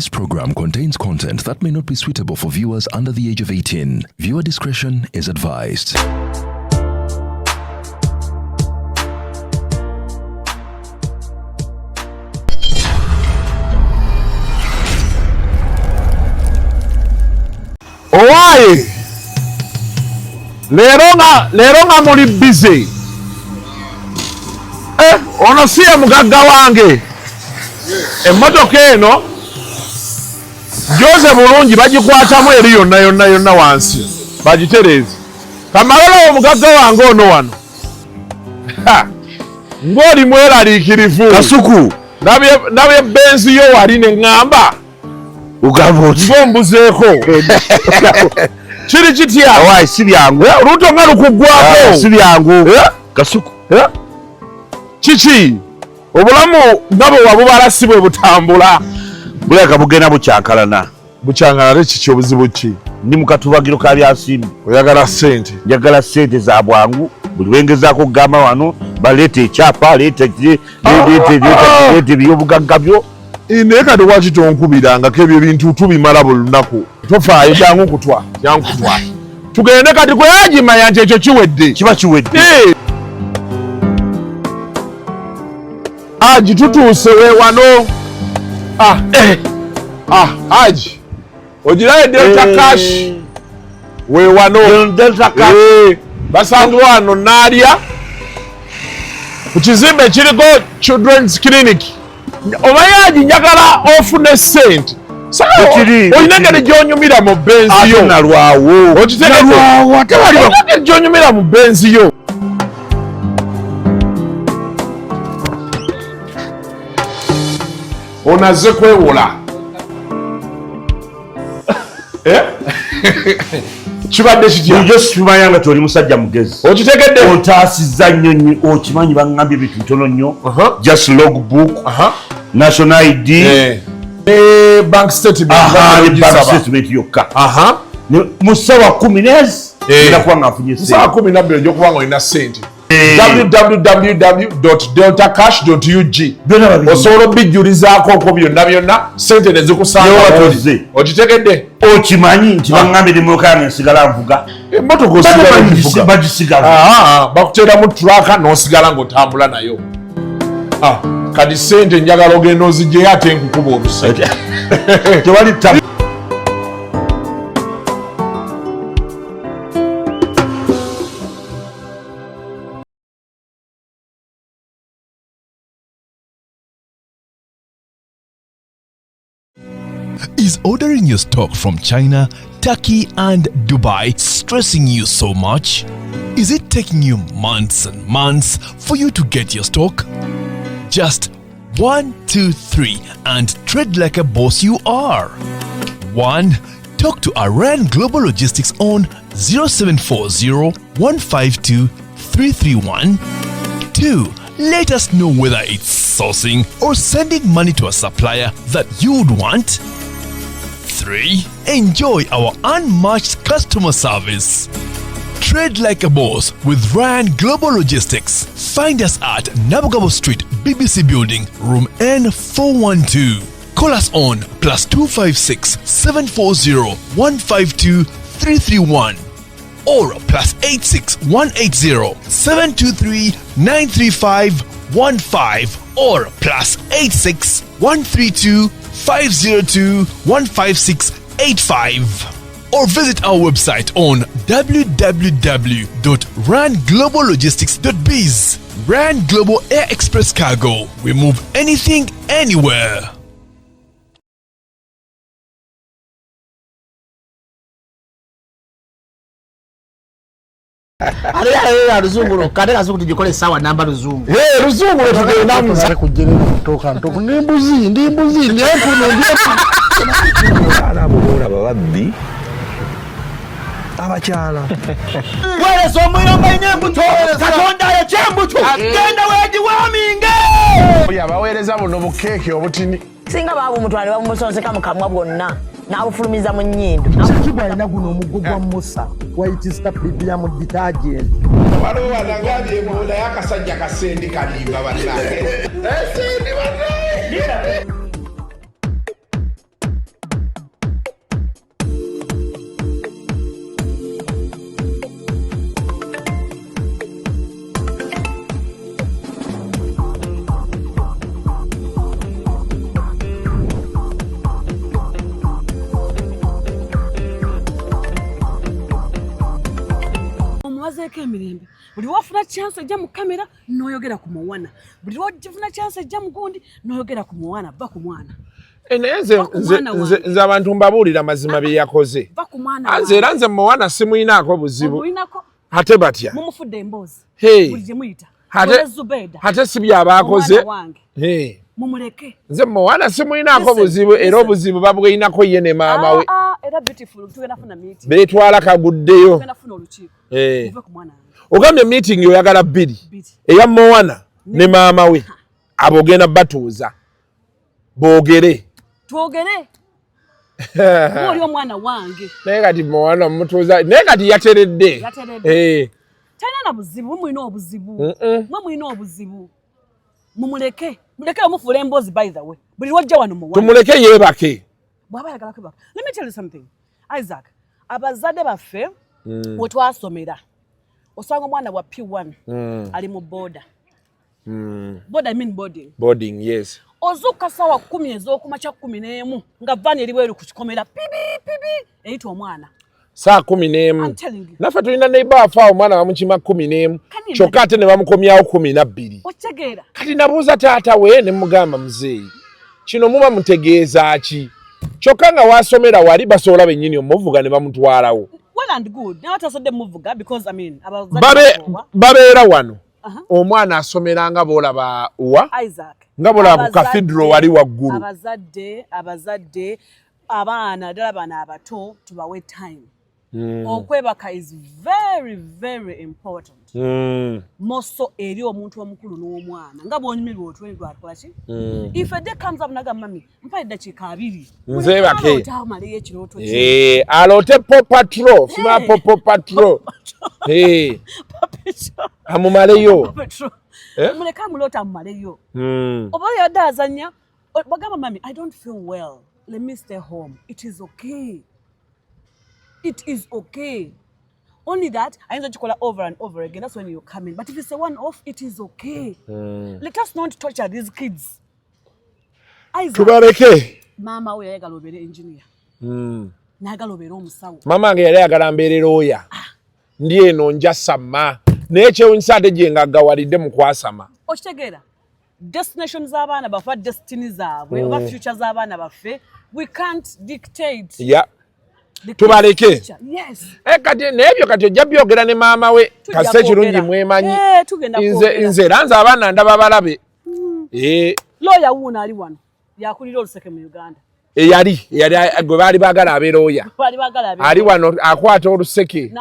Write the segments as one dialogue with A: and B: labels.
A: This program contains content that may not be suitable for viewers under the age of 18. Viewer discretion is advised.
B: Why? Leronga muli busy. Ono siya mugagga wange. Emmotoka eno Jose bulungi bagikwatamu eri yonna wansi. Bagitereze. Kamalalo omugagga wange ono wano. Ng'oli mweraliikirivu.
C: Kasuku.
B: Nabye benzi yo wali ne ngamba. Ngombuzeeko. Kiri kitya?
C: Awai si byangu.
B: Oluto nga lukuggwako.
C: Si byangu. Kasuku.
B: Kiki? Obulamu nga bwe wabubala si bwe butambula.
C: Buleka bugenda bukyankalana.
B: Bukyankalana kiki obuzibu ki?
C: Ndi mu katubagiro ka byasimbi.
B: Oyagala ssente?
C: Njagala ssente za bwangu. Buli wengezaako kugamba wano baleeta ekyapa, leeta byobugagga byo.
B: Naye kati lwaki tonkubirangako ebyo bintu tubimala buli lunaku? Tofaayo jangu kutwa. Tugende kati gwe yagimanya nti ekyo kiwedde.
C: Kiba kiwedde.
B: Aji tutuuse weewano. Aji ogirayo Delta Cash weewano.
C: Delta Cash.
B: Basanze wano naalya ku kizimbe ekiriko Children's Clinic. Omanyi njagala ofune ssente. Olina engeri gy'onyumira mu benzi yo.
C: Nalwawo.
B: Okitegeddwa ate waliwo engeri gy'onyumira mu benzi yo. Onaze kwewola. Kibadde kitya?
C: Njo situmanya nga toli musajja mugezi.
B: Okitegedde?
C: Ontaasizza nnyo okimanyi bangambye ebintu ntono nnyo. Just logbook. National ID.
B: Bank statement.
C: Bank statement yokka. Mu ssaawa 10 nezi. Ndakuba nga nfunye ssente.
B: Ssaawa 12 ojja olina ssente. www.deltacash.ug osobola obijjulizaako okwo byonna ssente ne zikusanga. Okitegedde?
C: Okimanyi nti bangambye emmotoka nsigala nvuga.
B: Emmotoka
C: bagisigala.
B: Bakuteeramu turaka n'osigala ng'otambula nayo. Kati ssente njagala ogenda ozigyeyo ate nkukuba oluseke.
C: Tewali tabu.
A: Is ordering your stock from China, Turkey and Dubai stressing you so much? Is it taking you months and months for you to get your stock? Just 1, 2, 3 and trade like a boss you are. 1. Talk to Iran Global Logistics on 0740 152 331. 2. Let us know whether it's sourcing or sending money to a supplier that you'd want. 3. Enjoy our unmatched customer service. Trade like a boss with Ryan Global Logistics. Find us at Nabugabo Street, BBC Building, Room N412. Call us on +256 740 152 331 or +86 180 723 935 15 or +86 132 502 15685 or visit our website on www.rangloballogistics.biz. Rand Global Air Express Cargo. We move anything, anywhere.
D: Ruzungu kade Kasuku tujikole sawa namba Ruzungu.
B: Ruzungu tugenda muza
D: kujira kutoka ntoku ndimbuzi ndiyefu
C: Ana bora babaddi. Abakyala.
D: Wale somoyo manyembuto. Katonda ya chembuto. Genda weji waminge.
B: Yabaweereza buno bukeke obutini.
E: Singa babu mutwale bamusonseka mukamwa bwonna. N'abufulumiza mu nnyindo.
D: Kibwa ina guno omugo gwa Musa. White Star Premium Detergent.
B: Waliwo banagambye emunda y'akasajja kasendi kalimba bannange. Esendi bannange.
F: Muleke emirembe. Buli wafuna chance ejja mu kamera noyogera ku muwana. Buli wafuna chance ejja mu gundi noyogera ku muwana ba ku mwana.
B: Nze abantu mbabuulira mazima bye yakoze.
F: Ba ku mwana.
B: Anze era nze muwana simuyinaako buzibu. Ate batya.
F: Mumufudde emboozi. Buli gye muyita.
B: Ate si byabaakoze.
F: Mumuleke.
B: Nze muwana simuyinaako buzibu era obuzibu babweyinako ye ne maama we.
F: Era beautiful tugenda funa meeting.
B: Beetwala kaguddeyo.
F: Tugenda funa olukiiko. Muve ku mwana.
B: Ogambye meeting oyagala bbiri. Eya muwana ne maama we. Abogenda batuuza. Boogere.
F: Twogere. Oli omwana wange.
B: Naye kati muwana mutuuza. Naye kati yateredde.
F: Talina na buzibu, mulina obuzibu. Mulina obuzibu. Mumuleke. Muleke omufuula emboozi by the way. Buli wajja wano muwana.
B: Tumuleke yeebake.
F: Bw'aba ayagala kwebaka. Let me tell you something. Isaac, abazadde baffe we twasomera. Osanga omwana wa P1 ali mu boda. Boda I mean boarding.
B: Boarding, yes.
F: Ozuka sawa 10 ez'okumakya 11 nga vani eri bweru ku kikomera pibi eyitwa omwana.
B: Saa 11. Naffe tulina neighbor afa omwana bamukima 11. Kyokka ate ne bamukomyawo 12.
F: Otegeera.
B: Kati nabuuza taata we ne mugamba muzeeyi. Kino muba mutegeeza ki? Kyokka nga wasomera wali basobola bennyini omuvuga ne bamutwalawo.
F: Well and good. Now tasadde muvuga because I mean
B: babeera wano. Omwana asomera nga boolaba wa?
F: Isaac.
B: Nga boolaba ku cathedral wali waggulu.
F: Abazadde abaana ddala bana abato tubawe time. Okwebaka is very very important. Moso eri omuntu omukulu n'omwana nga bw'onyumirwa otwenirwa akola ki? If a day comes up naga mami mpa eddakiika 2
B: nze bake
F: otamaleyo ekirooto kye
B: alote popatro fuma popatro amumaleyo
F: muleka amulota amumaleyo oba yadde azanya bagamba mami I don't feel well, let me stay home. It is okay. It is okay. Only that, I ain't going to over and over again. That's when you come in. But if it's a one-off, it is okay. Let us not torture these kids.
B: Tubareke.
F: Mama we yagala obere engineer. Nagala obere omusawo.
B: Mama nge yali agala mbeere lawyer. Ndi eno njasama. Naye kyewunyisa ate gye ngagawalidde mu kwasama.
F: Okitegeera. Destination z'abaana baffe, destiny zaabwe, oba future z'abaana baffe, we can't dictate.
B: Yeah. Tubaleke.
F: Yes.
B: Kati nebyo kati ojja byogera ne maama we kase kirungi mwemanyi. Nze ranza abaana ndaba balabe.
F: Lawyer wuuna ali wano. Yakulira oluseke mu Uganda.
B: Yali gwe baali baagala abe lawyer. Ali wano akwata oluseke.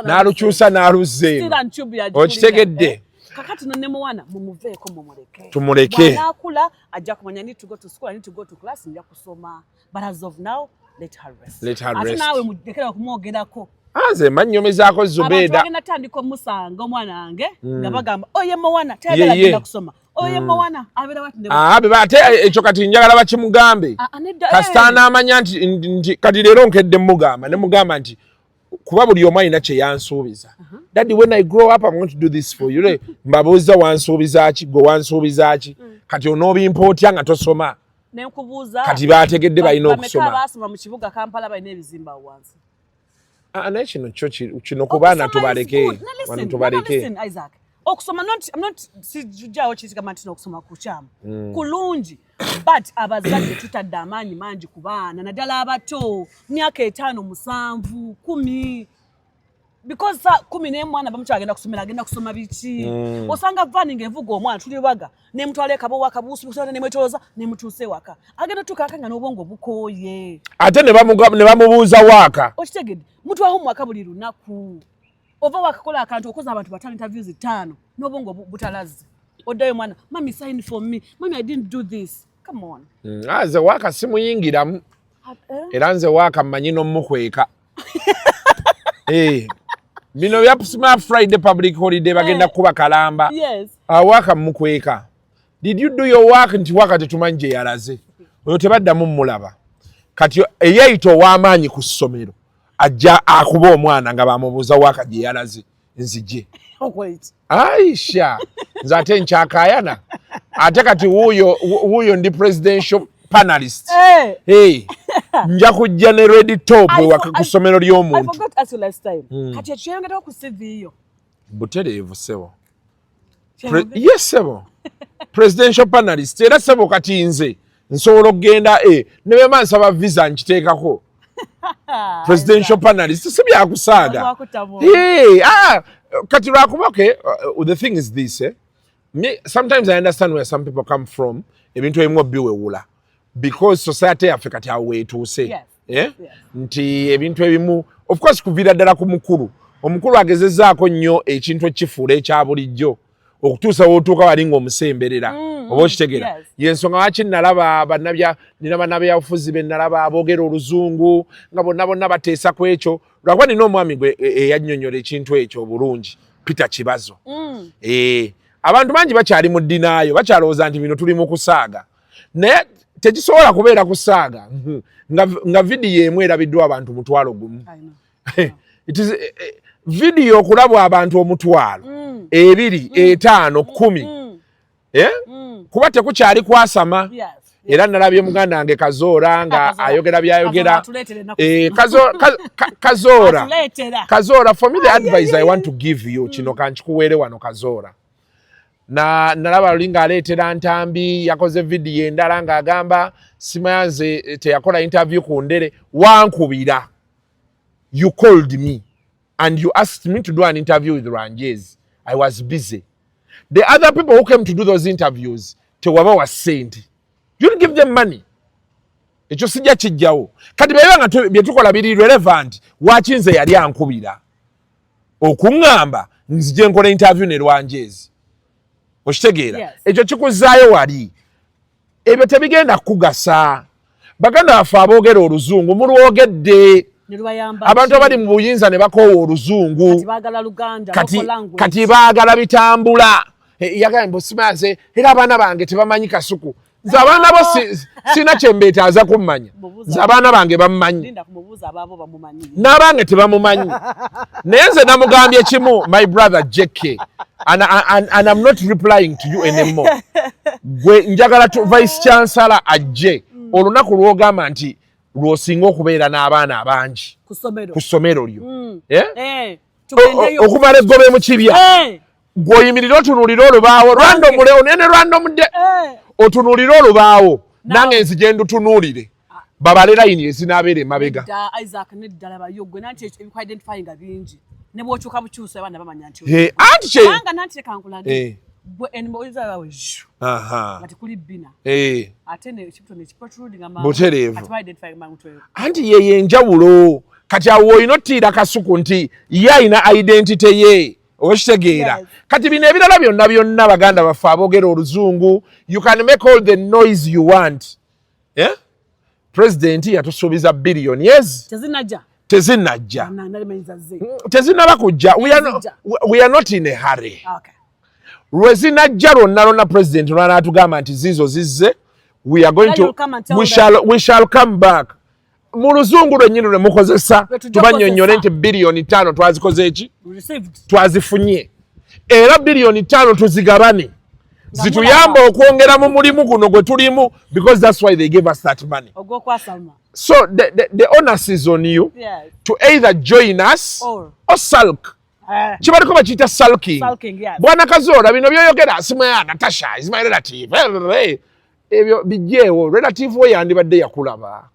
B: N'alukyusa n'aluzzeemu. Okitegedde.
F: Kakati ne muwana mumuveeko mumuleke.
B: Tumuleke.
F: Bw'anaakula ajja kumanya need to go to school, I need to go to class, nja kusoma. But as of now, let her rest. Ate naawe mudekera kumwogerako.
B: Nze mannyomezaako Zubeeda.
F: Abantu bagenda tandika omusanga omwana wange nga bagamba oye muwana tayagala agenda kusoma. Oye muwana abeera wati ne
B: ate ekyo kati njagala bakimugambe. Kasita n'amanya nti kati leero nkedde mugamba ne mugamba nti kuba buli omu alina kye yansuubiza. Daddy, when I grow up I'm going to do this for you. Mbabuuza wansuubiza ki gwe wansuubiza ki kati onoobimpootya nga tosoma.
F: Nenkubuuza
B: kati baategedde balina okusoma.
F: Bameka baasoma mu kibuga Kampala balina ebizimba wansi.
B: Naye kino ku baana tubaleke.
F: Listen, Isaac. Okusoma I'm not sijjawo kizigamba nti okusoma kukyama. Kulungi. But abazadde tutadde amaanyi mangi ku baana naddala abato myaka 5, 7, 10. Because 11 mwana bamucho agenda kusoma biki. Osanga vani ngevuga omwana tuli baga ne mutwale kabo wakabusu busana ne mwetoloza ne mutuse waka. Agenda tukakanga n'obwongo bukoye.
B: Ate ne bamubuuza waka.
F: Okitegedde mutu aho mwaka buli lunaku. Ova wakakola akantu okoza abantu batano interviews 5 n'obwongo butalazi. Odayo mwana, mami sign for me. Mami I didn't do this. Come on.
B: Aze waka simuyingiramu. Era nze waka mmanyi n'omukweka. Bino bya Smart Friday public holiday bagenda kuba kalamba.
F: Yes.
B: Waka mukweka. Did you do your work nti waka tetumanyi gye yalaze. Oyo tebaddamu mulaba. Kati eyayito w'amaanyi ku ssomero ajja akuba omwana nga bamubuuza waka gye yalaze nzije. Aisha nze ate nkyakaayana. Ate kati wuuyo ndi presidential panelist. Nja kujja ne ready top ku ssomero ly'omuntu.
F: I forgot to ask you last time. Kati ekyeyongeraho ku CV yo.
B: butereevu sebo. Yes sebo. Presidential panelist era sebo kati nze nsobola okgenda ne bema nsaba visa nkiteekako. Presidential panelist si byakusaaga. Kati lwakuba the thing is this sometimes I understand where some people come from ebintu ebimu biwewula because society yaffe kati awo weetuuse nti ebintu ebimu of course kuviira ddala ku mukulu omukulu agezezzaako nnyo ekintu ekifuula ekya bulijjo okutuusa wootuuka wali ng'omusemberera oba okitegeera yensonga lwaki nina bannabyabufuzi be nalaba aboogera oluzungu nga bonna bateesa ku ekyo lwakuba nina omwami gwe eyannyonnyola ekintu ekyo obulungi Peter Kibazo abantu bangi bakyali mu ddinaayo bakyalowooza nti bino tuli mu kusaaga naye tekisobola kubeera kusaaga nga vidiyo emu erabiddwa abantu mutwalo gumu vidiyo okulabwa abantu omutwalo 2 5 10 kuba tekukyali kwasama era nalabye muganda wange Kazoora nga ayogera byayogera Kazoora for me the advice I want to give you kino kankikuweere wano Kazoora nalaba lulinga aleetera Ntambi yakoze vidiyo endala ng'agamba simayanze teyakola interview ku Ndere wankubira you called me and you asked me to do an interview with Ranjez. I was busy. The other people who came to do those interviews tewaba was sent. You didn't give them money. Ekyo sijja kijjawo. Kati bye byetukola biri relevant waki nze yali ankubira okuŋŋamba nzije nkola interview ne Ranjez. Okitegeera ekyo kikuzaayo wali ebyo tebigenda kugasa baganda baffe aboogera oluzungu mulwogedde abantu abali mu buyinza ne bakoowa oluzungu kati baagala bitambula yagamba simaze era abaana bange tebamanyi Kasuku nze abaana bo sina kyembeetaaza kummanya nze abaana bange bamumanyi n'abange tebamumanyi naye nze namugambye kimu my brother JK and I'm not replying to you anymore gwe njagala vice chancellor ajje olunaku lwogamba nti lwosinga okubeera n'abaana abangi ku ssomero lyo okumala eggobe mu kibya gw'oyimirira otunuulira olubaawo rwandomde otunuulira olubaawo nange nzije ndutunuulire babale layini ezinaabeera emabega anti ye enjawulo kati awo olina ottiira Kasuku nti ye alina identity ye okitegeera kati bino ebirala byonna baganda baffe aboogera oluzungu you can make all the noise you want president yatusuubiza billions tezinaba kujja we are not in a hurry lwezinajja lwonna president lwanaatugamba nti zizo zizze we are going to we shall come back mu luzungu lwennyini lwe mukozesa tubannyonnyole nti billion 5 twazikoze eki twazifunye era billion 5 tuzigabane zituyamba okwongera mu mulimu guno gwe tulimu because that's why they gave us that money so the onus is on you to either join us or sulk kibaliko bakiyita sulking bwana Kazoora bino byoyogera simaya Natasha is my relative ebyo bijjeewo relative we yandibadde yakulaba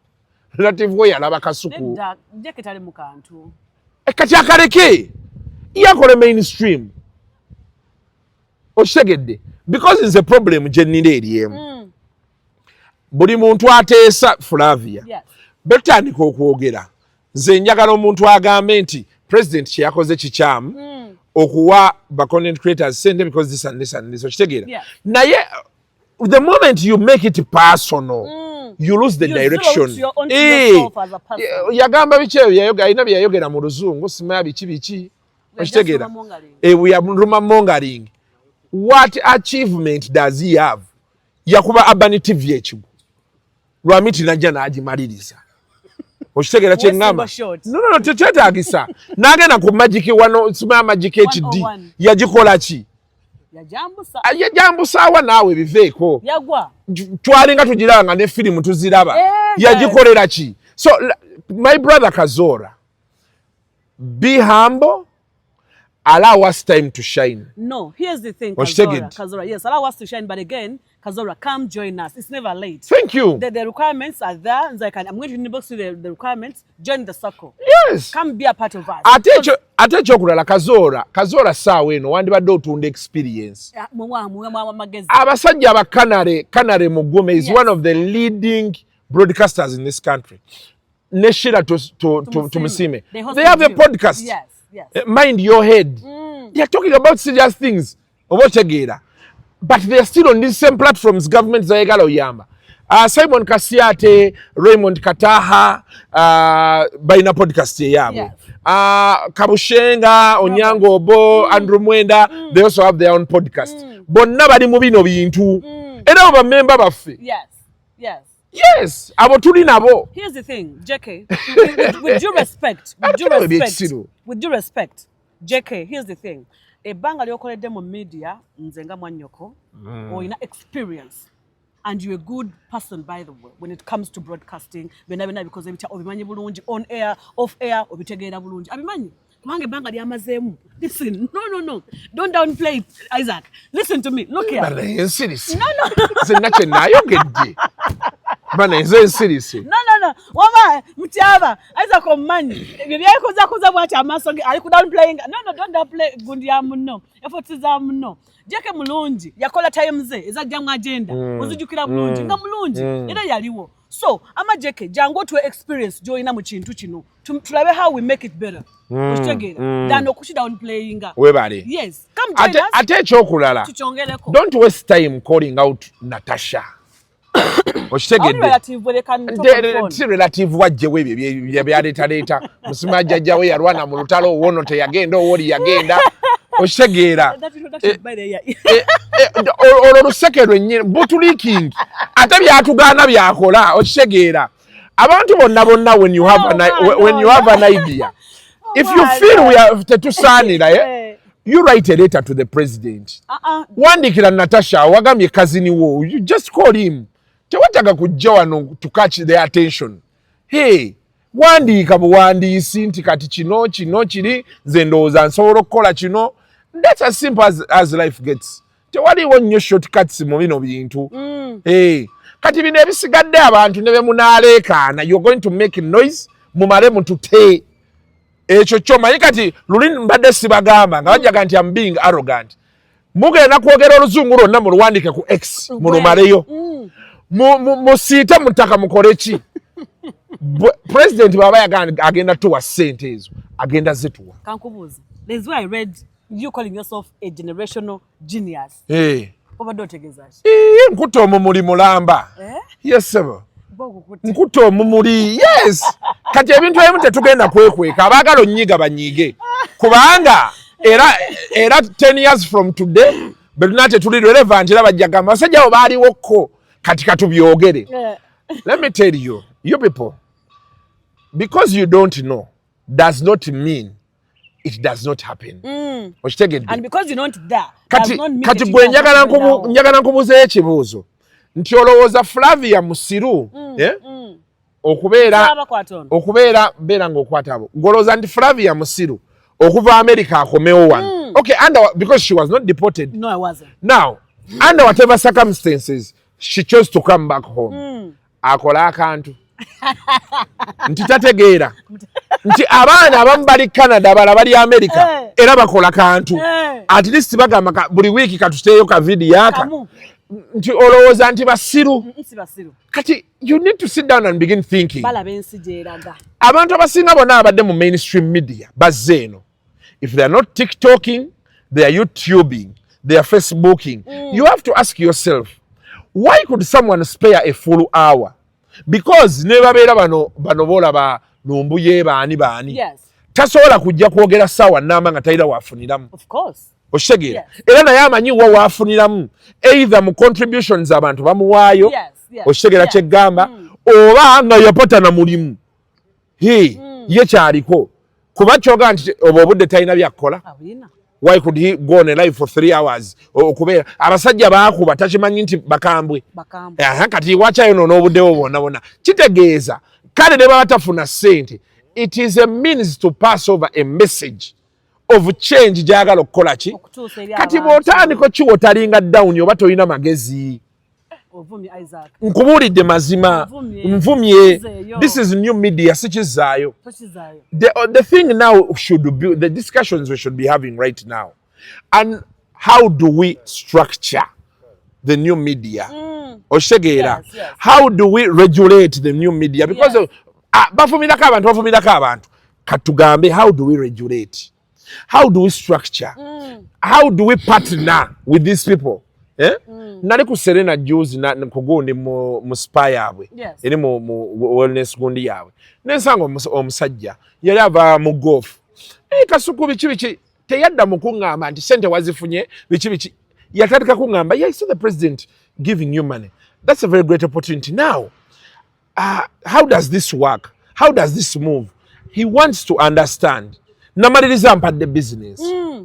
B: relative we yalaba Kasuku kati akaleke yakole mainstream okitegedde because nze problem gye nnina eri emu buli muntu ateesa Flavia betandika okwogera nze njagala omuntu agambe nti president kye yakoze kikyamu okuwa ba content creators sente because this and this and this okitegeera naye the moment you make it personal you lose the direction yagamba biki ebyo alina bye yayogera mu luzungu simanya biki okitegeera we are mongering. What achievement does he have? Yakuba Abani TV ekigu. Lwamiti najja n'agimaliriza. Okitegera kye ngamba? No, tetagisa. Nagenda ku Magic wano sima Magic HD. Yagikola ki? Yajambusa awa naawe biveeko. Yagwa. Twalinga tugiranga ne film tuziraba. Yagikolera ki? So my brother Kazoora, be humble allow us time to shine.
F: No, here's the thing,
B: Kazoora.
F: Kazoora, yes, allow us to shine, but again, Kazoora, come join us. It's never late.
B: Thank you.
F: The requirements are there. I'm going to inbox you the requirements. Join the circle.
B: Yes.
F: Come be a part of us.
B: Ate chokulala Kazoora sawa eno wandibadde otunda experience. Abasajja aba Kanare Mugume is one of the leading broadcasters in this country. Neshira to Musime. They have a podcast.
F: Yes, yes.
B: Mind your head. They are talking about serious things. But they are still on these same platforms government zayagala oyamba. Simon Kasiate, Raymond Kataha, baina podcast yabo.
F: Yes.
B: Kabushenga, Onyango Obo, Andrew Mwenda, they also have their own podcast. Bonna bali mu bino bintu. Era oba member baffe.
F: Yes, yes.
B: Yes, abo tuli nabo.
F: Here's the thing, JK, with due respect, JK, here's the thing. Ebbanga lyokoledde mu media nze nga mwannyoko oyina experience and you're a good person by the way when it comes to broadcasting bena because ebita obimanyi bulungi on air off air obitegeera bulungi abimanyi kubanga ebbanga lyamazeemu. Listen, no, don't downplay it, Isaac. Listen to me, look here.
B: No.
F: No.
B: Nache nayogedde. Bana nze nsirisi.
F: No. Wama mtyaba Isaac omanyi. Ebyekoza bwati amaso ali ku downplaying. No, don't downplay gundi ya muno. Efforts za muno. Jeke mulungi yakola times ezajja mu agenda. Ozijukira bulungi nga mulungi era yaliwo. So ama Jeke jango to experience joina mu kintu kino. Tulabe how we make it better. Than okushi downplaying.
B: Webale.
F: Yes. Come join us.
B: Ate ekyokulala. Don't waste time calling out Natasha.
F: Relative
B: wajje webyo byaleeta musima jjajjawe yalwana mu lutalo wono teyagenda owoli yagenda okitegeera olwo luseke lwennyini butuliking ate byatugaana byakola okitegeera abantu bonna when you have an idea if you feel tetusaanira you write a letter to the president wandikira Natasha wagambye kazini wo you just call him tewataga kujja wano to catch their attention. Hey, wandiika buwandiisi nti kati kino kiri nze ndowooza nsobola okukola kino. That's as simple as life gets. Tewaliwo nnyo shortcuts mu bino bintu. Hey, kati bino ebisigadde abantu ne bemunaaleekaana you're going to make noise mumale mutute. Ekyo kyomanyi kati luli mbadde sibagamba nga bajjaga nti I'm being arrogant. Mugenda kwogera oluzungu lwonna muluwandiike ku X mulumaleyo. Musiite mutaka mukoleki. President baba agenda tuwa sente ezo agenda zituwa.
F: Kankubuza. That's why I read you calling yourself a generational genius. Obadotegezashi.
B: Nkuta omumuli mulamba. Yes sir. Nkuta omumuli. Yes. Kati ebintu ebimu tetugenda kwekweka abaagala onnyiga banyiige. Kubanga era 10 years from today betunate tuli relevant era bajjagamba basajja abo baaliwokko kati katubyogere. Let me tell you people, because you don't know does not mean it does not happen.
F: And because you don't there
B: does
F: not mean
B: kati gwe njagala nkubuza ekibuuzo nti olowooza Flavia musiru okubeera beera ng'okwata abo ng'olowooza nti Flavia musiru okuva America akomewo wano. Okay, because she was not deported.
F: No, I wasn't.
B: Now, under whatever circumstances she chose to come back home. Akola akantu. Nti tategeera. Nti abaana abamu bali Canada abala bali America era bakola kantu. At least bagamba buli week katuteeyo ka video aka. Nti olowooza nti basiru. Kati you need to sit down and begin thinking. Abantu abasinga bonna abadde mu mainstream media bazze eno. If they are not TikToking, they are YouTubing, they are Facebooking. You have to ask yourself, why could someone spare a full hour? Because never beera bano bolaba lumbuye baani.
F: Yes.
B: Tasobola kujja kwogera ssaawa nnamba nga talina waafuniramu.
F: Of course.
B: Okitegeera. Era naye amanyi wa waafuniramu either mu contributions abantu bamuwaayo. Okitegeera kyeggamba oba nga yapata na mulimu. Ye kyaliko. Kuba kyoga nti obudde talina byakkola. Why could he go on a live for 3 hours? Okubeera abasajja baakuba takimanyi nti bakambwe. Kati wakyayo n'obuddewo bwonna. Kitegeeza kale ne baba tafuna ssente. It is a means to pass over a message of change gyagala okukola ki kati bw'otandika kiwotalinga down oba tolina magezi nkubuulidde mazima nvumye this is new media sikizaayo the thing now should be the discussions we should be having right now and how do we structure the new media oshegeera how do we regulate the new media because bafumirako abantu katugambe how do we regulate how do we structure how do we partner with these people nali ku Serena Juice kugundi mu spa yaabwe eri mu wellness gundi yaabwe nensanga omusajja yali ava mu golf Kasuku biki teyadda mu kuŋŋamba nti sente wazifunye biki yatandika kuŋŋamba yeah, I saw the president giving you money. That's a very great opportunity. Now, how does this work? How does this move? He wants to understand. Namaliriza mpadde business.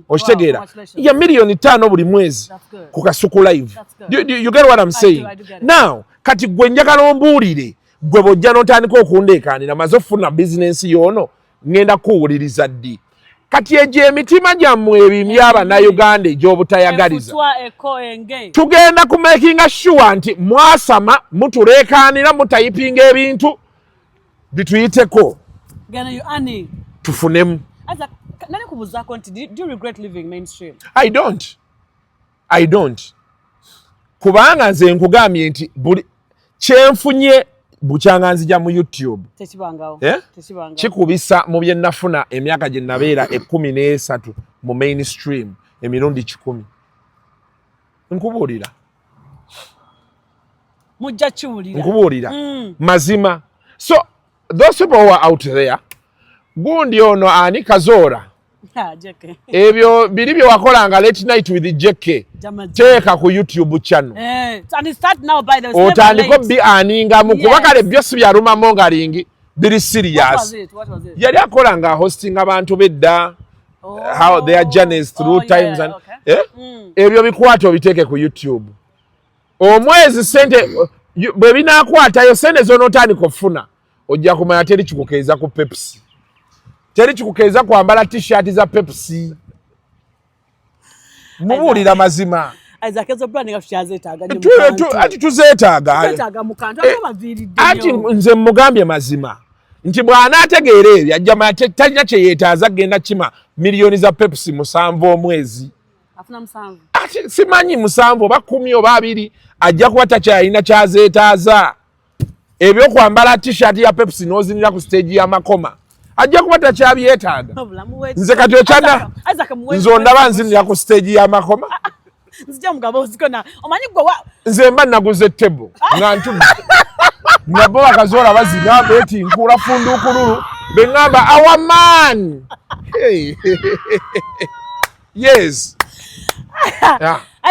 B: Oshtegera. Ya milioni 5 buli mwezi ku Kasuku Live. You get what I'm saying? I do get it. Now, kati gwe njagala ombuulire gwe bojja n'otandika okundeekaanira maze ofuna business yono ngenda kuwuliriza ddi. Kati eje emitima gyammwe ebimye Abannayuganda egy'obutayagaliza tugenda ku making sure nti mwasama mutuleekaanira mutayipinga ebintu bituyiteko tufunemu. I don't kubanga nze nkugambye nti buli kyenfunye bukyanga nzija mu YouTube kikubisa mu bye nafuna emyaka gye nabeera 13 mu mainstream emirundi 10 nkubuulira
F: mujja kiwulira
B: nkubuulira mazima. So those people who are out there gundi ono ani Kazoora ebyo biri bye wakolanga late night with Jeke teeka ku YouTube channel otandika bi aninga mu kuba kale byosi byaluma mongalingi biri serious. Yali akolanga hosting abantu bedda how their journeys through times and ebyo bikwato biteeke ku YouTube omwezi sente bwe binakwatayo sente zonotandika okufuna ojja kumanya teri kikukeeza ku Pepsi teri kikukeeza kwambala t-shirt za Pepsi mubuulira mazima ati tuzeetaaga ati nze mugambye mazima nti bw'anaategeera ebyo ajja manya talina kye yeetaaza genda kima miliyoni za Pepsi 7 omwezi ati simanyi 7 oba 10 oba 2 ajja kuba takyalina kyazeetaaza ebyokwambala t-shirt ya Pepsi n'ozinira ku stage y'amakoma ajja kuba takyabyetaaga. Nze kati okyanda nze ondaba nzinira ku stage y'amakoma nze mba naguze table nga ntudde nabo Kazoora bazina beti nkula fundukululu bengamba our man yes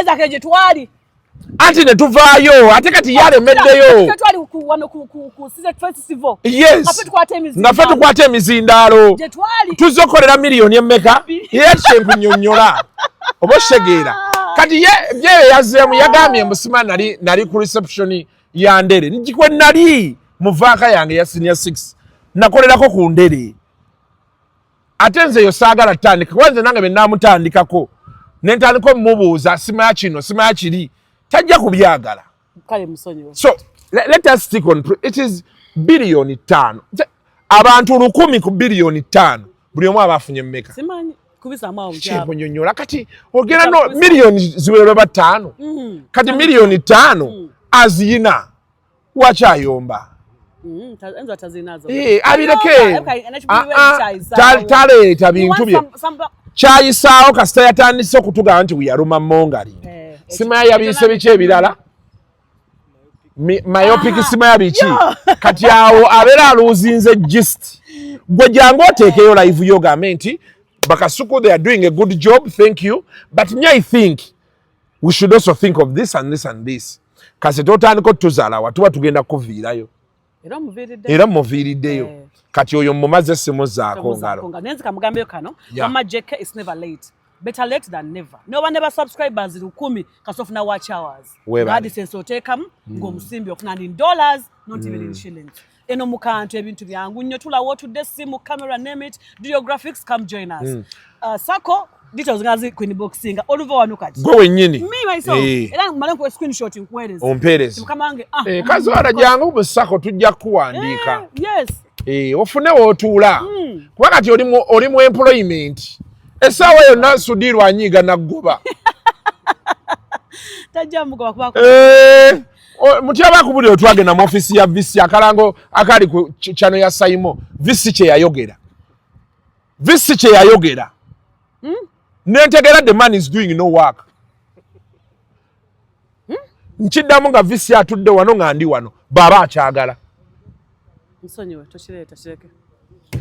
F: Isaac je twali
B: ati ne tuvaayo ate kati yalemeddeyo yes nga fe tukwata emizindaalo tuzokolera miliyoni emmeka yekyenkunyonnyola oba oshegeera kati ye yazeemu yagambye musima nali ku reception ya Ndere njikwe nali mu vaaka yange ya senior 6 nakolerako ku Ndere ate nze yo saagala tandika kwanze nange bennamutandikako nentandika omubuuza simaya kino simaya kiri tajja kubyagala
F: kale musonyiwe.
B: So let us stick on it is billion 5 abantu 10 ku billion 5 buli omu abafunye mmeka
F: simanyi kubisa mwa ujaba
B: nyonyola kati ogera no million ziwero ba 5 kati million 5 azina wachayomba
F: enzo atazinazo
B: abireke taleta bintu bye kyayisaawo kasita yatandise okutugamba nti weyaruma mongali sima yabiyise biki ebirala myopic sima yabiki kati awo abeera aluuzinze gist gwe jangu oteekeyo live yogambe nti Bakasuku they are doing a good job thank you but I think we should also think of this and this and this kasi totandika tuzaala watuba tugenda kuviirayo era muviiriddeyo kati oyo mumaze simu zaako ngalo
F: nenzi kamugambe kano mama JK is never late better late than never no one never subscribers 10 kasofuna watch hours hadi sense otekamu ngomusimbi ofuna $9 not even in shillings eno mu kantu ebintu byangu nnyo tulawo tudde simu camera name it do your graphics come join us Sako details ngazi Queen Boxing Oliver wanukati
B: gwe wennyini
F: me myself era mala ku screenshot nkuwereza
B: ompereza
F: mukamange
B: Kazoora jangu mu Sako tujja kuwandiika
F: yes
B: ofune wootuula kuba kati oli mu employment essaawa yonna Sudirwa anyiiga naggoba
F: tajja mugoba kuba
B: mutyaba akubulira otwagenda mu office ya VC akalango akali ku channel ya Saimo VC kye yayogera nentegera the man is doing no work nkiddamu nga VC atudde wano nga ndi wano baba akyagala
F: nsonyiwe tokireeta kireke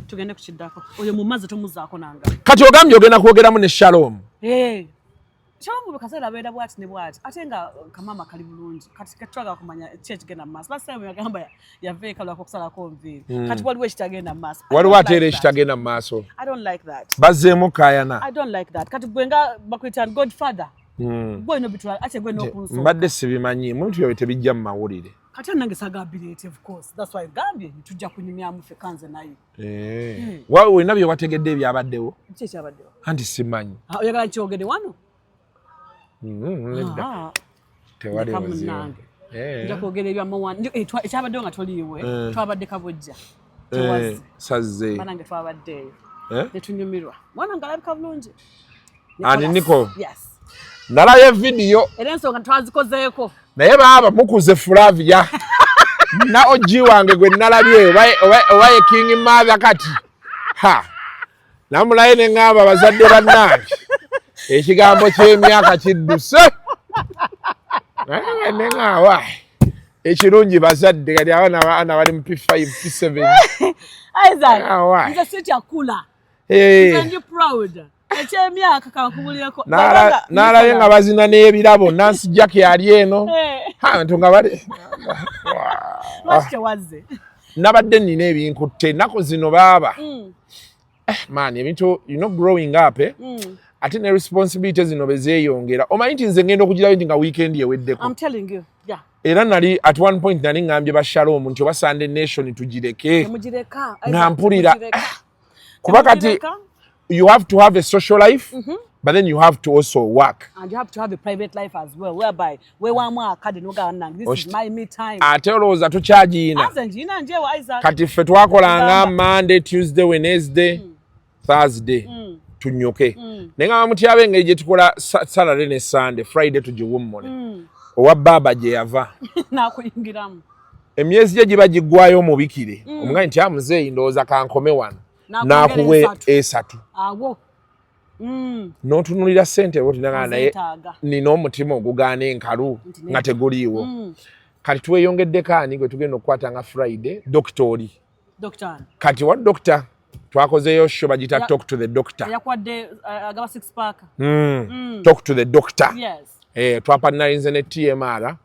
F: tugende ku kiddako oyo mu mazzi tomuzaako nanga
B: kati ogambye ogenda kwogeramu ne Shalom
F: Shalom bwekaseera abeera bwati ne bwati ate nga kamama kali bulungi kati katwaga kumanya kyekigenda mu maaso basaamu yagamba yaveeka lwako okusalako nviiri kati waliwo ekitagenda mu maaso
B: waliwo ateera ekitagenda mu maaso
F: I don't like that
B: bazzeemu kaayana
F: I don't like that kati gwe nga bakuyita Godfather gwe no bitwala ate gwe n'okunsoka
B: mbadde sibimanyi muntu byawe tebijja mu mawulire
F: kati nange sagability of course that's why gambye tujja kunyumyamu ffe kanze naye
B: waawe wena bye wategedde ebyabaddewo
F: ki ekyabaddewo
B: anti simanyi
F: oyagala nkyogere wano
B: nedda tewali
F: munange nja kwogera ebyamawani ekyabaddewo nga toliiwe twabadde kabojja
B: sazze
F: banange twabaddeeyo netunyumirwa mwana nga alabika bulungi
B: ani niko
F: yes
B: nalaye vidiyo
F: era ensonga twazikozeeko
B: naye baaba mukuze Flavia na oji wange gwe nalabye owaye King Mother kati namulaye ne ngamba bazadde bannange ekigambo ky'emyaka kidduse nengawa ekirungi bazadde kati abaana bali mu P5 P7
F: Isaac nze sikyakula nze proud ekyemyaka kankubulireko
B: nalaye nga bazina n'ebirabo Nancy Jack yali eno ntu nga bali
F: wazze
B: nabadde nina ebinkutte ennaku zino baaba man ebintu growing up ate ne responsibility zino bezeeyongera omanyi nti nze ngenda okugirayo nti nga weekend eweddeko era nali at one point nali ngambye ba Shalom nti oba Sunday Nation tugireke nga mpulira kuba kati you have to have a social life but then you have to also work
F: and you have to have a private life as well whereby wewamu akade nogananga this is my me time
B: ate olowooza tukyagiina kati ffe twakolanga Monday Tuesday Wednesday Thursday tunyoke naye nga bamutyabe engeri gye tukola Saturday ne Sunday Friday tugiwummule owa baba gye yava
F: nakuyingiramu
B: emyezi gye giba giggwayo omubikire omugayi nti amuzeeyi ndowooza kankome wano nakuwe 3
F: awo
B: n'otunulira ssente botinagana naye nina omutima ogugaana enkalu nga teguliiwo kati tweyongeddeko ani gwe tugenda okukwata nga Friday doktori kati wa dokita twakozeyo show bagita talk to the doctor
F: yakwadde agaba 6 pack
B: talk to the doctor twapartnerinze ne TMR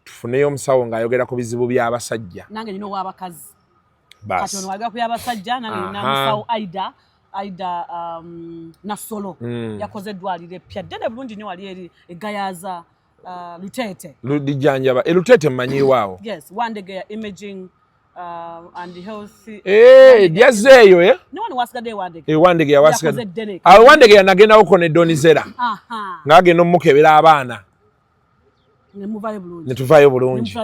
B: tufuneyo omusawo ng'ayogera ku bizibu by'abasajja
F: nange nina ow'abakazi kati ono wagala ku y'abasajja nange nina musawo Aida Nasolo yakoze eddwaliro eppya ddene bulungi nnyo wali eri egayaza Lutete
B: lijjanjaba Lutete mmanyiiwaawo
F: yes Wandegeya imaging and health
B: lyazeeyo
F: no one wasigadde
B: Wandegeya wasigadde Wandegeya nagendawoko ne Donizera ng'agenda omukebera abaana ne tuvaayo bulungi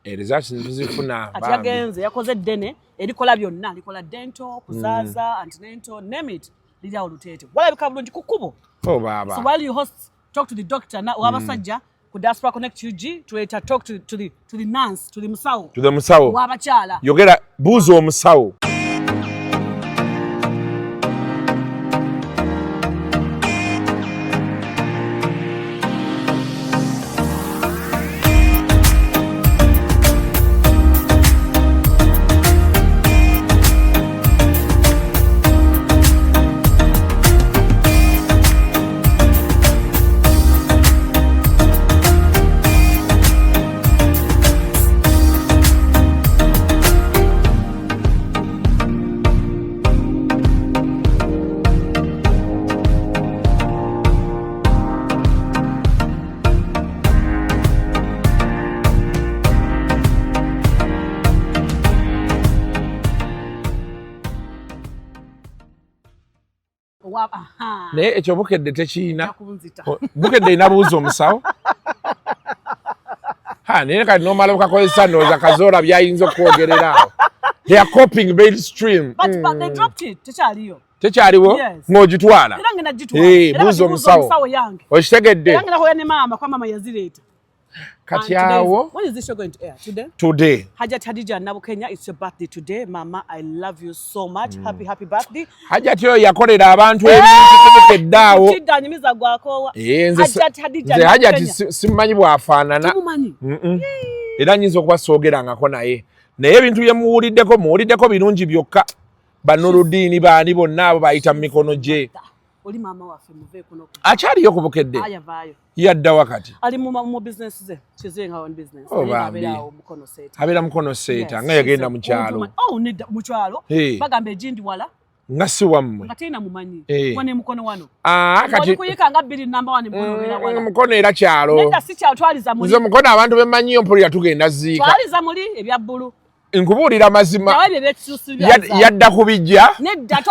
B: results ntuzifuna
F: ati yagenze yakoze ddene erikola byonna likola dental kuzaaza antenatal name it liri awo Lutete walabika bulungi ku kkubo
B: baba
F: so while you host talk to the doctor w'abasajja ku Diaspora Connect UG tueta talk to the nurse to the musawo w'abakyala
B: yogera buuza omusawo naye ekyo Bukedde tekiina Bukedde inabuuza omusawo naye kati nomala bukakozesa ndowooza Kazoora byayinza okwogerera awo they are coping mainstream
F: but they dropped it
B: tekyaliwo ng'ogitwala buuza omusawo okitegedde kati awo
F: when is this show going to air
B: today
F: Hajat Hadija Nabukenya, it's your birthday today. Mama, I love you so much. Happy birthday.
B: Hajat yo yakolera abantu ebintu Bukedde awo
F: kidanyumiza gwako
B: Hajat Hadija Hajat simanyi bwafaanana era nyinza okuba soogerangako naye ebintu bye muwuliddeko birungi byokka Banuludiini baani bonna abo bayita mu mikono gye
F: oli mama waffe muve kuno
B: akyaliyo ku Bukedde yadda wakati
F: ali mu business ze kizenga on business
B: abeera mukono seeta nga yagenda mu kyalo
F: mu kyalo bagamba egindi wala
B: nga si wammwe
F: nga tena mumanyi wane mukono wano
B: kati
F: kuyika nga 2 number 1 mukono era wala
B: mukono era kyalo
F: nenda si kyalo twaliza muli
B: nze mukono abantu bemanyiyo mpulira tugenda ziika
F: twaliza muli ebya bbulu
B: nkubuulira mazima
F: nawe bebetusu
B: yadda kubijja
F: nedda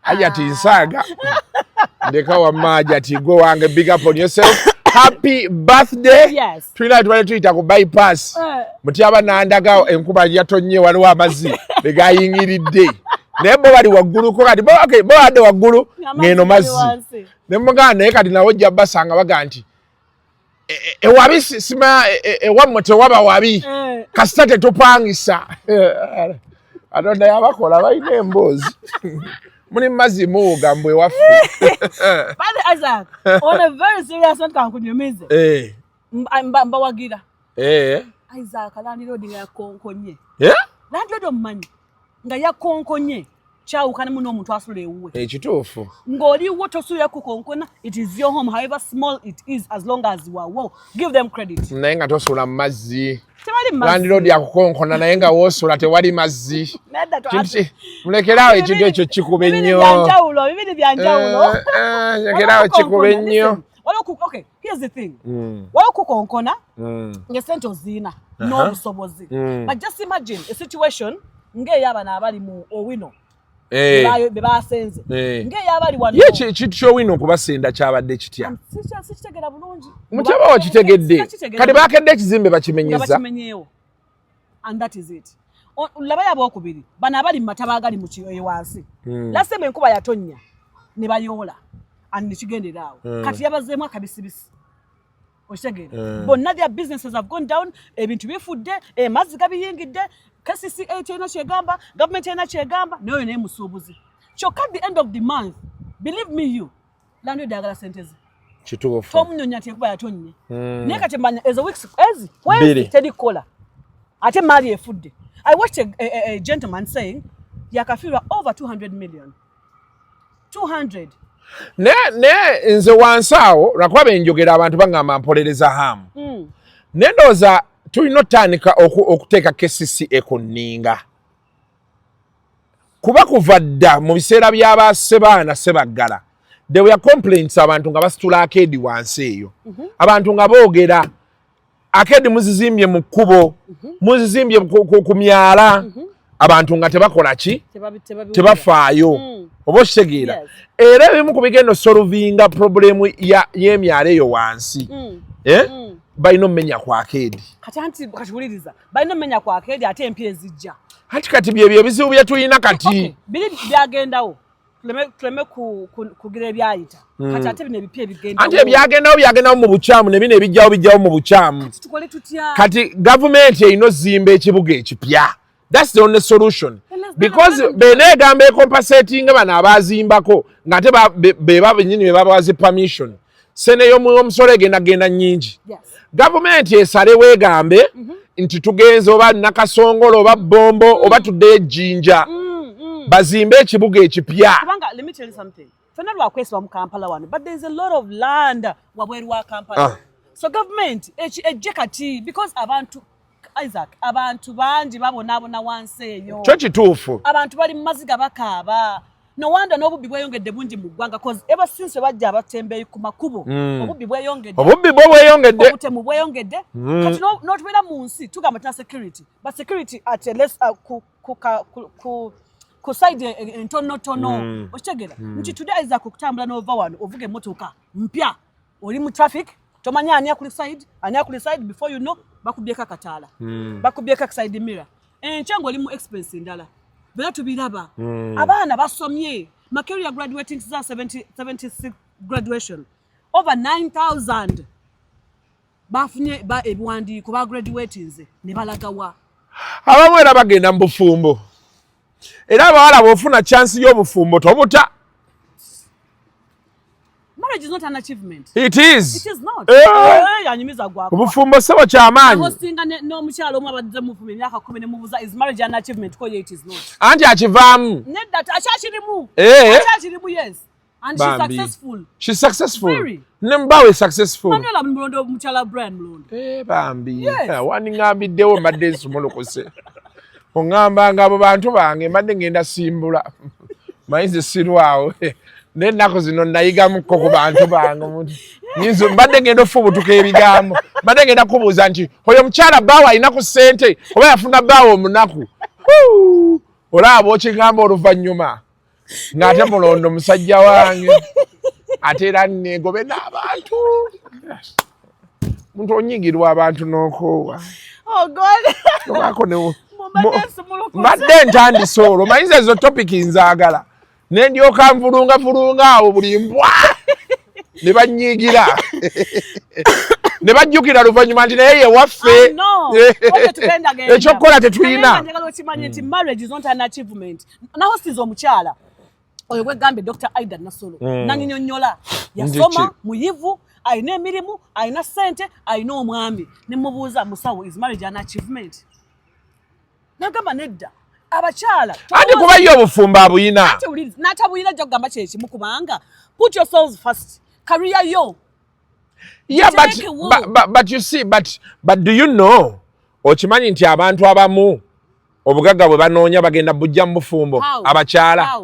B: Ajati nsaaga ndeka wamma Ajati go wange big up on yourself happy birthday tulina tubale tuyita ku bypass mutyaba nandaga enkuba yatonye waliwo amazzi begayingiridde naye bo bali wagguluko kati bo badde waggulu ngeno mazzi ne muganda naye kati nawo ojja basanga baga nti ewabi sima ewammwe tewaba wabi kasita tetupangisa atonda yabakola balina emboozi muni mazzi muwuga mbwe waffe
F: Father Isaac on a very serious note kankunyumize mbawagira Isaac landlord nga yakonkonye landlord omumanyi nga yakonkonye kyawukana muno omuntu asula ewuwe
B: ekituufu
F: ng'oliwo tosula kukonkona it is your home however small it is as long as you are well give them credit
B: naye nga tosula mu mazzi landlord yakukonkona naye nga woosula tewali mazzi mulekerawo ekintu ekyo kikuba ennyo
F: bibiri byanjawulo
B: lekerawo kikuba ennyo
F: okay here's the thing waliwo kukonkona ngesente oziina n'obusobozi but just imagine a situation ng'ey'abana abali mu owino bebasenze ng'ey'abali wano
B: ye kintu ky'owino okubasenda kyabadde kitya
F: sikitegera bulungi
B: mutyaba wakitegedde kati baakedde ekizimbe
F: bakimenyeewo and that is it laba yabookubiri bano abali mu mataba agali mu wansi lasema enkuba yatonnya ne bayoola nekigendera awo kati yabazeemu akabisibisi okitegeera bonna their businesses have gone down ebintu bifudde mazzi gabiyingidde KCCA kyena kyegamba government kyena kyegamba nayo nemusuubuzi kyokka at the end of the month believe me you landlord agala sente ze
B: kituufu
F: tomunyonya ati enkuba yatonye naye kati mbanya ezo weeks kwezi tedikola ate maali efudde I watched a gentleman saying yakafirwa over 200 million 200
B: ne nze wansi awo lwakuba benjogera abantu bagamba mpolereza hamu nendooza tulina otandika okuteeka KCCA ku nninga kuba kuva dda mu biseera by'abasebaana sebaggala there were complaints abantu nga basitula akeedi wansi eyo abantu nga boogera akeedi muzizimbye mu kkubo muzizimbye ku myala abantu nga tebakola ki tebafaayo oba okitegeera era ebimu ku bigenda osoluvinga problemu y'emyala eyo wansi balina omumenya ku akeedi
F: kati wuliriza balina omumenya ku akeedi ate empya ezijja
B: kati byebyo ebizibu bye tulina kati
F: biri byagendawo tuleme kugira ebyayita kati ate bino ebipya ebigendawo
B: anti ebyagendawo mu bukyamu ne bino ebijjawo mu bukyamu
F: tukole tutya
B: kati gavumenti erina ozimba ekibuga ekipya that's the only solution because beneegamba ekompasetinga bano abazimbako ng'ate beba bennyini be babawaze permission sene y'omusolo egenda nnyingi gavumenti esale weegambe nti tugenze oba Nakasongolo oba Bombo oba tudde Ejjinja bazimbe ekibuga ekipya
F: let me tell you something fena lwakwesibwa mu Kampala wano but there is a lot of land wabweru wa Kampala so government ejje kati because abantu Isaac abantu bangi babonaabona wansi eyo
B: kyo kituufu
F: abantu bali mu maziga bakaaba no wonder n'obubbi bweyongedde bungi mu ggwanga cause ever since bajja abatembeeyi ku makubo obubbi bweyongedde obutemu bweyongedde kati n'otubeera mu nsi tugamba tuna security but security at less ku side entono okitegera nti today Isaac okutambula n'ova wano ovuga emmotoka mpya oli mu traffic tomanya ani akuli side before you know bakubyeka kataala bakubyeka side mirror enchango oli mu expense ndala bera tubiraba abaana basomye Makerere graduating 76 graduation over 9,000 bafunye ba ebiwandiiko ba graduating ne balagawa
B: abamu era bagenda mu bufumbo era abawala bw'ofuna chance y'obufumbo tobuta.
F: Marriage is not an achievement.
B: It is.
F: It is not.
B: Yanyumiza gwako. Obufumbo sebo ky'amaanyi.
F: Hostinga n'omukyalo omu abadde mu emyaka 10 ne mubuza is marriage an achievement ko it is not.
B: Anti akivaamu.
F: Nedda akyakirimu. Akyakirimu yes. And
B: Bambi.
F: She's successful.
B: She's successful.
F: Very.
B: Nembawe successful.
F: Manuela Mulondo mukyala Brian Mulondo.
B: Bambi.
F: Yes.
B: Wani ngambiddewo mbadde nsumulukuse. Ongambanga abo bantu bange mbadde ngenda simbula. Mayinze sirwawo. N'ennaku zino nayigamuko ku bantu bange omuntu. Nyinza mbadde ngenda ofubutuka ebigambo. Mbadde ngenda kubuuza nti oyo mukyala bbaawo alina ku ssente oba yafuna bbaawo omunaku. Olaba okigamba oluvannyuma. Ng'ate Mulondo musajja wange. Ate era neegobe n'abantu. Muntu onyigirwa abantu n'okoowa.
F: Oh God.
B: Obako ne mbadde ntandise olwo mayinza ezo topic nzaagala. Nendyoka nvulunga awo buli mbwa ne banyigira ne bajjukira luvannyuma nti naye ye waffe ekyokukola tetulina.
F: Marriage is not an achievement. Naho sizo omukyala oyo gwegambe Dr. Aida Nasolo nanyinyonnyola yasoma muyivu alina emirimu alina ssente alina omwami ne mubuuza musawo is marriage an achievement nagamba nedda abakyala
B: andi kuba yo obufumbo abuyina
F: natabuyina jja kugamba kyekimu kubanga put yourselves first career yo
B: but you see but do you know okimanyi nti abantu abamu obugagga bwe banoonya bagenda bujja mu bufumbo abakyala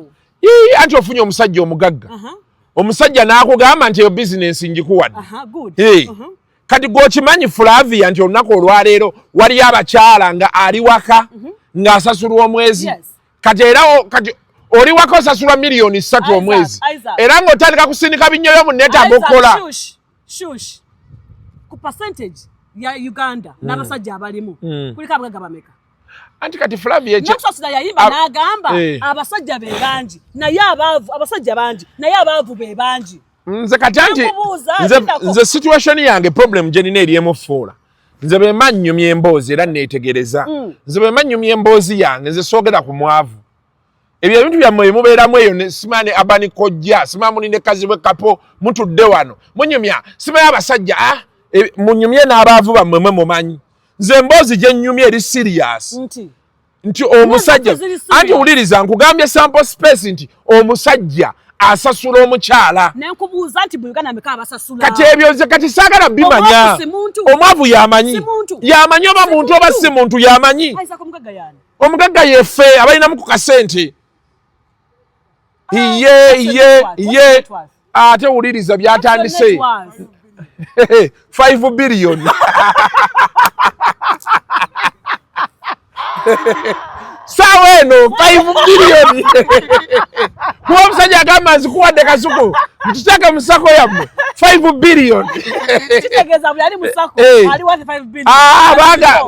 B: anti ofunye omusajja omugagga omusajja n'akugamba nti eyo bizinensi ngikuwadde kati gwokimanyi Flavia nti olunaku olwaleero waliyo abakyala nga ali waka ng'asasulwa omwezi kati era kati oli waka osasulwa $3,000,000 omwezi era ng'otandika kusindika binnyoyo mu neetaaga okukola
F: ku percentage ya Uganda n'abasajja abalimu kuliko abagagga bameka
B: anti kati Flavia
F: nakusasula yayimba n'agamba abasajja be bangi naye abasajja bangi naye abaavu be bangi
B: nze kati anti nze situation yange problem gye nina eri emufuula nze bwe manyumya emboozi era neetegereza nze bwe manyumya emboozi yange nze soogera ku mwavu ebyo ebintu byammwe mubeeramu eyo simaane abani kojja simamuli ne kazi bwe kapo mutudde wano munyumya simaye abasajja munyumye n'abaavu bammwe mwe mumanyi nze emboozi gye nnyumya eri serious nti omusajja anti wuliriza nkugambye sample space nti omusajja asasula omukyala
F: nenkubuuza nti mu Uganda meka abasasula
B: kati ebyo nze kati saagala bimanya omwavu yamanyi oba muntu oba si muntu yamanyi omugagga yeffe abalinamu ku kasente ye ate wuliriza byatandise 5 billion sawa eno 5 billion kuba omusajja agamba nzikuwadde Kasuku ntuteke mu ssako yammwe 5 billion
F: kitegeeza buli ali mu ssako ali worth 5 billion
B: baga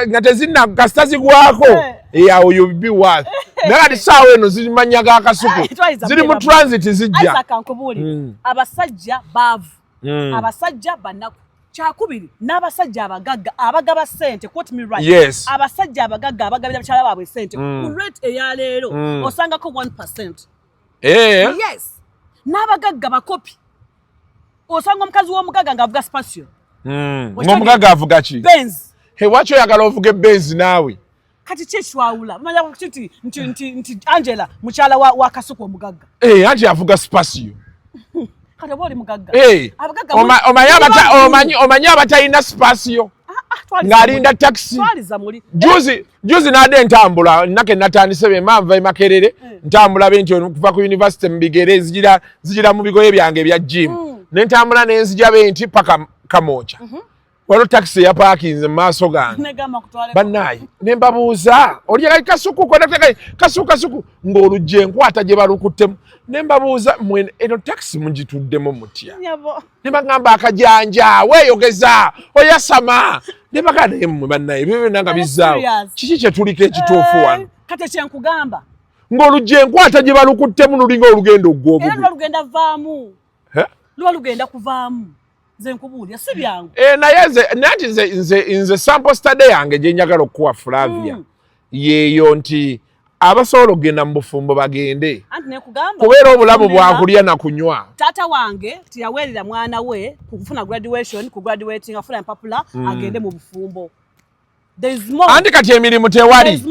B: nga tezina kasita zigwako awo you be worth naye kati sawa eno zimanya ga Kasuku ziri mu transit zijja
F: abasajja baavu abasajja banaku kyakubiri n'abasajja abagagga abagaba ssente quote me right
B: yes
F: abasajja abagagga abagabira abakyala baabwe ssente ku rate eyaleero osangako 1%. Yes n'abagagga bakopi osanga omukazi w'omugagga ng'avuga spatio
B: ng'omugagga avuga ki
F: Benz
B: waki oyagala ovuga Benz naawe
F: kati kyekitwawula bamanya nti Angela mukyala wa Kasuku omugagga
B: anti avuga spatio omanyi abatalina spasio ng'alinda taxi juzi naade ntambula nake natandise bemanva Makerere ntambula benti kuva ku university mu bigere nzijira mu bigoye byange ebya gym nentambula nenzija benti paka Kamocha waliwo taxi ya parkinze maaso gange bannaye ne mbabuuza olya Kasuku Kasuku ng'olugye enkwata gye balukuttemu ne mbabuuza mwene eno taxi mugituddemu mutya ne bagamba akajanja weeyogeza oyasama ne bagamba naye mmwe bannaye byo byonna nga bizzaawo kiki kye tuliko ekituufu wano
F: kate kyenkugamba
B: ng'olugye enkwata gye balukuttemu lulinga olugendo gw'obugu
F: era lugenda vaamu lugenda kuvaamu nze nkubuulya si byangu
B: naye nanti nze sample study yange gye njagala okuwa Flavia yeeyo nti abasobola okugenda mu bufumbo bagende kubeera obulamu bwakulya na kunywa.
F: Taata wange tiyaweerera mwana we kufuna graduation ku graduating afuna empapula agende mu bufumbo.
B: Anti kati emirimu tewali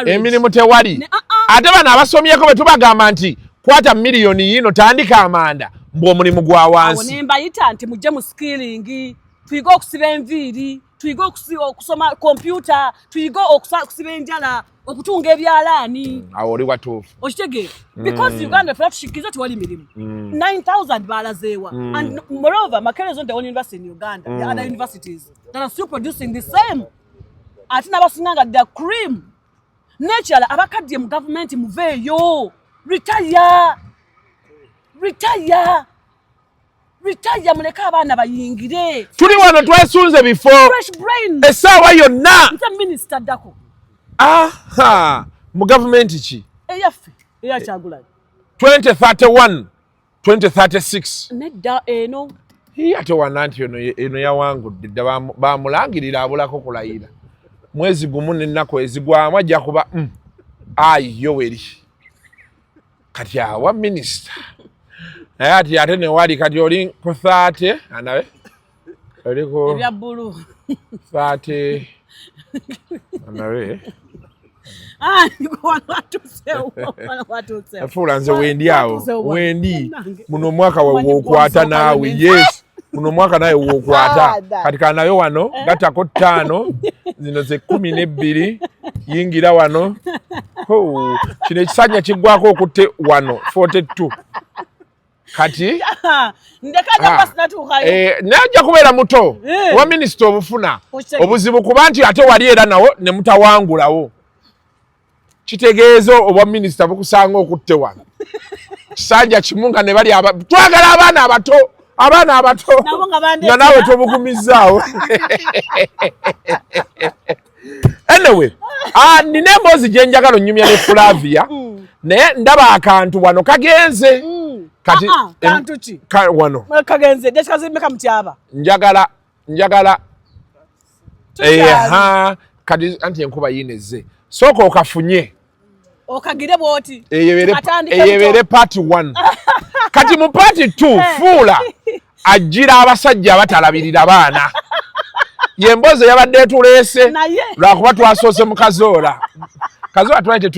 B: emirimu tewali ate bano abasomyeko bwe tubagamba nti kwata miliyoni yino tandika amanda mbw'omulimu gwa wansi.
F: Awo ne mbayita nti mujje mu skilling tuyige okusiba enviiri tuyige okusoma computer tuyige okusiba enjala okutunga ebyalaani.
B: Awo oli watuufu
F: okitegeera because Uganda ffe tushikiza tewali mirimu 9,000 balazeewa and moreover Makerere is not the only university in Uganda. There are other universities that are still producing the same ate n'abasinganga the cream nekirala abakaddiye mu gavumenti muveeyo retire muleke abaana bayingire
B: tuli wano twesunze before essaawa yonna
F: nze minisita ddako
B: mu gavumenti ki
F: eyaffe eya Kyagulanyi
B: 2031 2036
F: nedda eno
B: ate wana nti eno yawangudde dda bamulangirira abulako kulayira mwezi gumu n'ennaku ezigwamu ajja kuba ayi Yoweri kati awa minisita naye ate newali kati oli ku 30 anawe oliko
F: ebya bbulu
B: 30 anawe afuula nze wendi awo wendi muno omwaka wookwata naawe yes muno omwaka nawe wookwata kati kanayo wano gatako 5 zino ze 12 yingira wano kino ekisanja kiggwako okutte wano 42 kati najja kubeera muto owa minisita obufuna obuzibu kuba nti ate wali era nawo ne mutawangulawo kitegeeza obwa minisita bukusanga okutte wano kisanja kimu nga ne bali twagala abaana abato nga naawe tobugumizzaawo anyway nina emboozi gye njagala onnyumya ne Flavia naye ndaba akantu wano kagenze kati
F: kantu ki
B: wano
F: kagenze dekazimeka mutyaba
B: njagala kati anti enkuba yineze sooka okafunye
F: okagire bwoti
B: eyebere part 1 kati mu part 2 fuula ajjira abasajja abatalabirira baana yemboozi yabadde etuleese lwakuba twasoose mu Kazoora twalete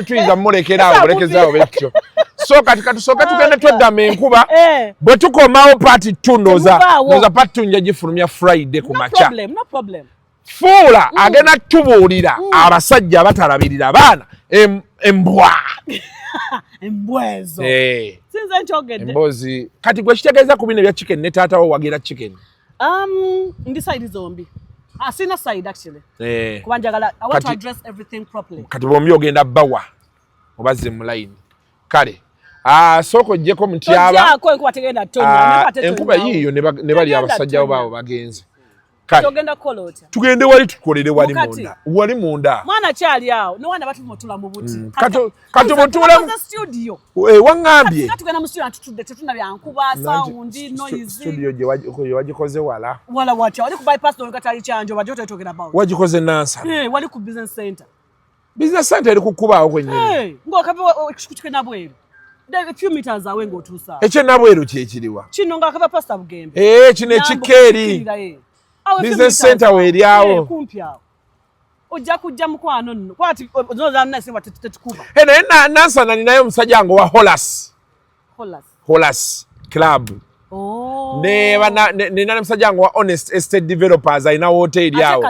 B: tuyinza mumulekera obulekezaawo betyo so kati katusooke tugende tweddama enkuba bwe tukomawo part 2 nooza part 2 nja gifulumya Friday ku makya fuula agenda tubuulira abasajja abatalabirira baana embwa
F: embwezo sinze nkyogedde
B: emboozi kati gwe kitegeeza ku bino ebya chicken ne taatawo wagira chicken
F: ndi side zombi sina side actually kuba njagala I want to address everything properly
B: kati bombi ogenda bawa obazze mu line kale sooka ojjeko mutyaba enkuba yiiyo ne bali abasajja baabo bagenze tugende wali tukolere wali munda
F: mwana kyali awo nowana batumutula mu buti
B: kati mutulemu
F: studio
B: wangambye
F: tugenda mu studio tutudde tetuna byankuba sound noise
B: studio gye wagikoze wala
F: watya wali ku bypass no katali kyanjo bajo tetogera about
B: wagikoze nansa
F: wali ku business center
B: eri kukubaawo kwennyini
F: ng'okava ekikutukena bweru a few meters away ng'otuusa
B: ekyenabweru kyekiriwa
F: kino ng'akava pasta bugembe
B: kino ekikeeri business center weeryawo
F: kumpi awo ojja kujja mukwano nno kwati nozannasinwa tetukuba
B: naye nansana ninayo omusajja wange wa Holas club nina musajja wange wa Honest Estate Developers alina hoteri awo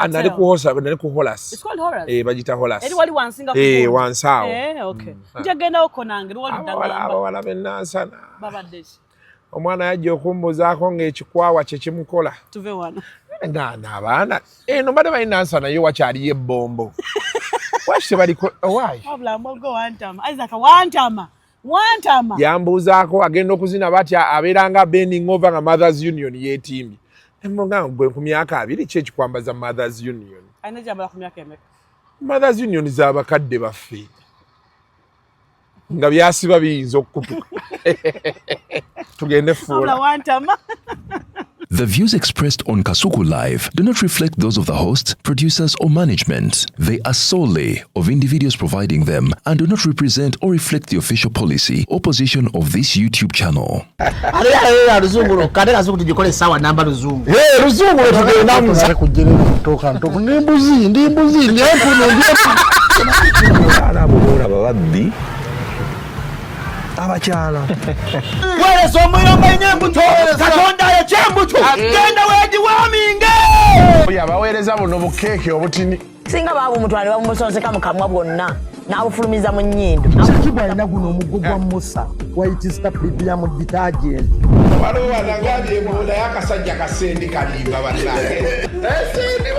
B: nali ku Holas bagita Holas wansi awo
F: njagendawo ko nange
B: abawala b'ennansana omwana yajja okumbuzaako ng'ekikwawa kye kimukola
F: tuve wano
B: abaana eno mbadde balina nsa naye wakyaliyo ebbombo waki why yambuuzaako agenda okuzina batya abeeranga bending over nga mothers union yeetimbye nga gwe ku myaka 2 ki ekikwambaza mothers union mothers union z'abakadde baffe nga byasiba biyinza okukutuka tugende fuula.
A: The views expressed on Kasuku Live do not reflect those of the hosts, producers, or management. They are solely of individuals providing them and do not represent or reflect the official policy or position of this YouTube channel.
D: abakyala weereza omuyomba enyembuto katonda ekyembuto genda weediwaaminge
B: yabaweereza buno bukeeke obutini
E: singa baaba omutwale bamusonseka mu kamwa bwonna n'abufulumiza mu nnyindo
D: kibwa alina guno omuggo gwa musa wayitista biblia mu detergent
B: waliwo wanagambye eboda y'akasajja kasendi kalimba bannange esendi